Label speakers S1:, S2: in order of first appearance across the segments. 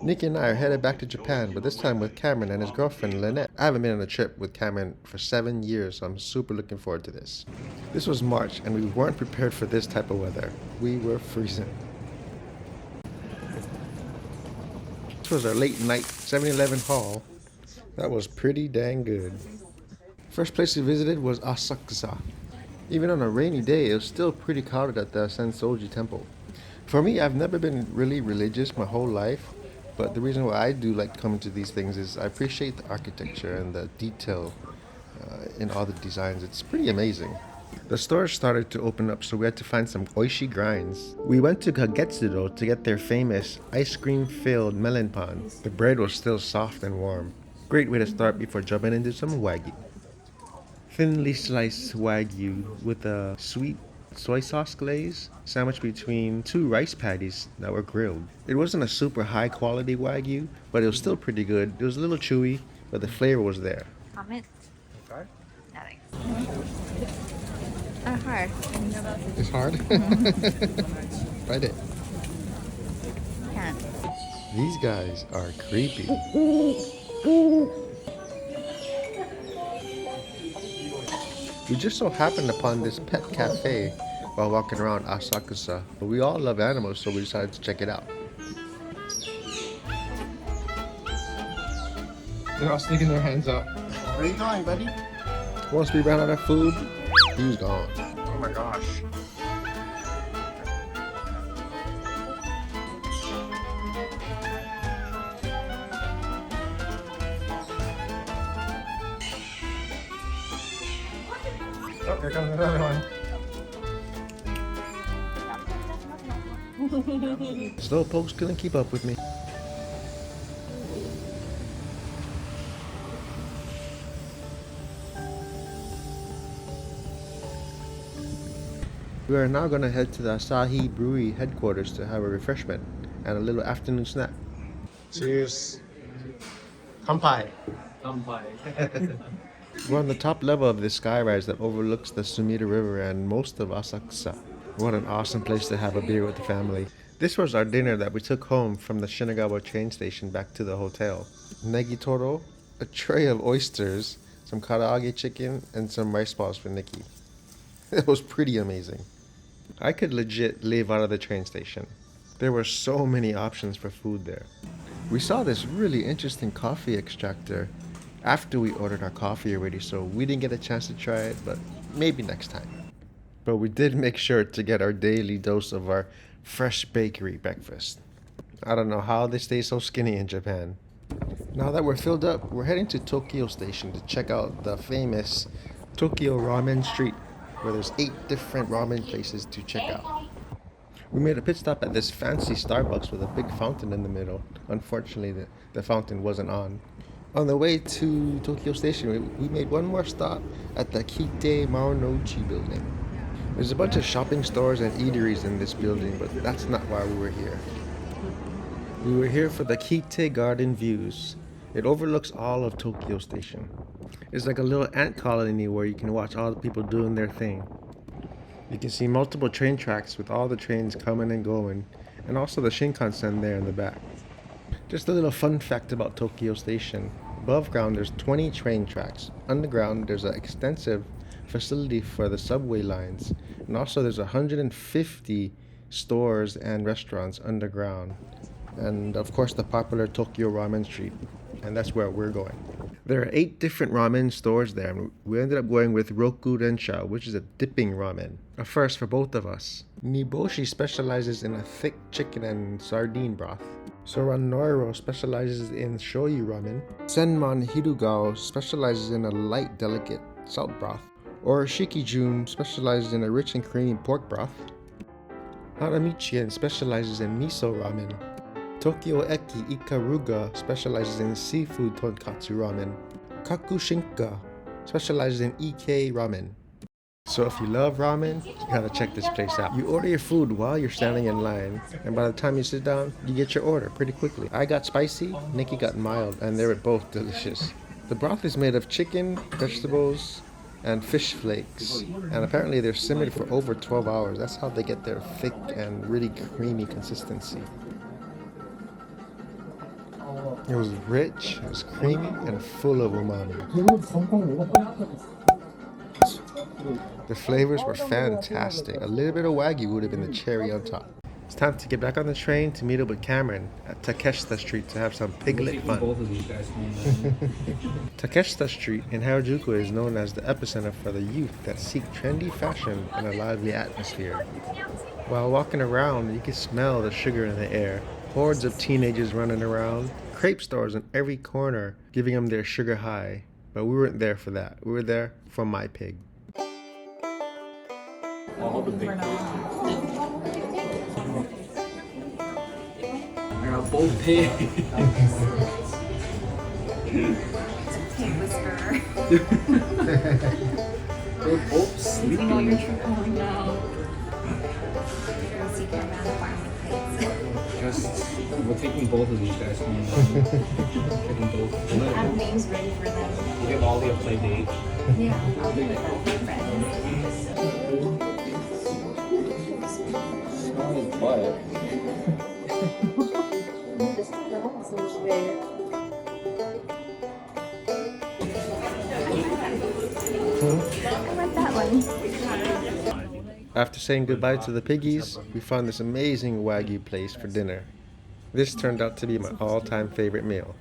S1: Nikki and I are headed back to Japan, but this time with Cameron and his girlfriend Lynette. I haven't been on a trip with Cameron for 7 years, so I'm super looking forward to this. This was March, and we weren't prepared for this type of weather. We were freezing. This was our late night 7-Eleven haul. That was pretty dang good. First place we visited was Asakusa. Even on a rainy day, it was still pretty crowded at the Sensoji temple. For me, I've never been really religious my whole life, but the reason why I do like coming to these things is I appreciate the architecture and the detail in all the designs. It's pretty amazing. The stores started to open up, so we had to find some Oishii grinds. We went to Kagetsudo to get their famous ice cream filled melon pan. The bread was still soft and warm. Great way to start before jumping into some Wagyu. Thinly sliced Wagyu with a sweet soy sauce glaze sandwiched between two rice patties that were grilled. It wasn't a super high quality Wagyu, but it was still pretty good. It was a little chewy, but the flavor was there.
S2: Ramen.
S1: Okay.
S2: Nothing. Hard.
S1: It's hard? Bite it.
S2: Can't.
S1: These guys are creepy. We just so happened upon this pet cafe while walking around Asakusa. But we all love animals, so we decided to check it out. They're all sticking their hands up.
S3: Where are you going, buddy?
S1: Once we ran out of food, he was gone. Oh my gosh. Oh, here comes another one. Slow pokes couldn't keep up with me. We are now going to head to the Asahi Brewery headquarters to have a refreshment and a little afternoon snack.
S3: Cheers. Kampai.
S1: We're on the top level of this skyrise that overlooks the Sumida River and most of Asakusa. What an awesome place to have a beer with the family. This was our dinner that we took home from the Shinagawa train station back to the hotel. Negitoro, a tray of oysters, some karaage chicken, and some rice balls for Nikki. It was pretty amazing. I could legit live out of the train station. There were so many options for food there. We saw this really interesting coffee extractor after we ordered our coffee already, so we didn't get a chance to try it, but maybe next time. But we did make sure to get our daily dose of our fresh bakery breakfast. I don't know how they stay so skinny in Japan. Now that we're filled up, we're heading to Tokyo Station to check out the famous Tokyo Ramen Street, where there's 8 different ramen places to check out. We made a pit stop at this fancy Starbucks with a big fountain in the middle. Unfortunately, the fountain wasn't on. On the way to Tokyo Station, we made one more stop at the Kite Marunouchi building. There's a bunch of shopping stores and eateries in this building, but that's not why we were here. We were here for the Kite Garden Views. It overlooks all of Tokyo Station. It's like a little ant colony where you can watch all the people doing their thing. You can see multiple train tracks with all the trains coming and going, and also the Shinkansen there in the back. Just a little fun fact about Tokyo Station. Above ground there's 20 train tracks. Underground there's an extensive facility for the subway lines. And also there's 150 stores and restaurants underground. And of course the popular Tokyo Ramen Street. And that's where we're going. There are 8 different ramen stores there. And we ended up going with Roku Rensha, which is a dipping ramen. A first for both of us. Niboshi specializes in a thick chicken and sardine broth. Soran Noiro specializes in shoyu ramen. Senman Hirugao specializes in a light, delicate salt broth. Or Shikijun specializes in a rich and creamy pork broth. Haramichien specializes in miso ramen. Tokyo Eki Ikaruga specializes in seafood tonkatsu ramen. Kakushinka specializes in EK ramen. So if you love ramen, you gotta check this place out. You order your food while you're standing in line, and by the time you sit down, you get your order pretty quickly. I got spicy, Nikki got mild, and they were both delicious. The broth is made of chicken, vegetables, and fish flakes, and apparently they're simmered for over 12 hours. That's how they get their thick and really creamy consistency. It was rich, it was creamy, and full of umami. The flavors were fantastic. A little bit of Wagyu would have been the cherry on top. It's time to get back on the train to meet up with Cameron at Takeshita Street to have some piglet fun.
S4: Both of these guys home.
S1: Takeshita Street in Harajuku is known as the epicenter for the youth that seek trendy fashion and a lively atmosphere. While walking around, you can smell the sugar in the air. Hordes of teenagers running around, crepe stores in every corner giving them their sugar high. But we weren't there for that. We were there for my pig.
S4: All the big pigs. I got both pigs.
S2: Pig whisperer.
S4: They're both
S2: Using all
S4: sleeping.
S2: your tricks now. You're secret around the farm with pigs.
S4: Just, we're taking both of these guys home. Taking both.
S2: I have names ready for them.
S4: We'll give Ollie a play date.
S2: Yeah, I'll be with my friends. I want that one.
S1: After saying goodbye to the piggies, we found this amazing Wagyu place for dinner. This turned out to be my all-time favorite meal.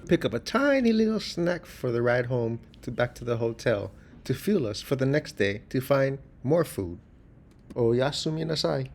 S1: Pick up a tiny little snack for the ride home back to the hotel to fuel us for the next day to find more food. Oyasumi nasai.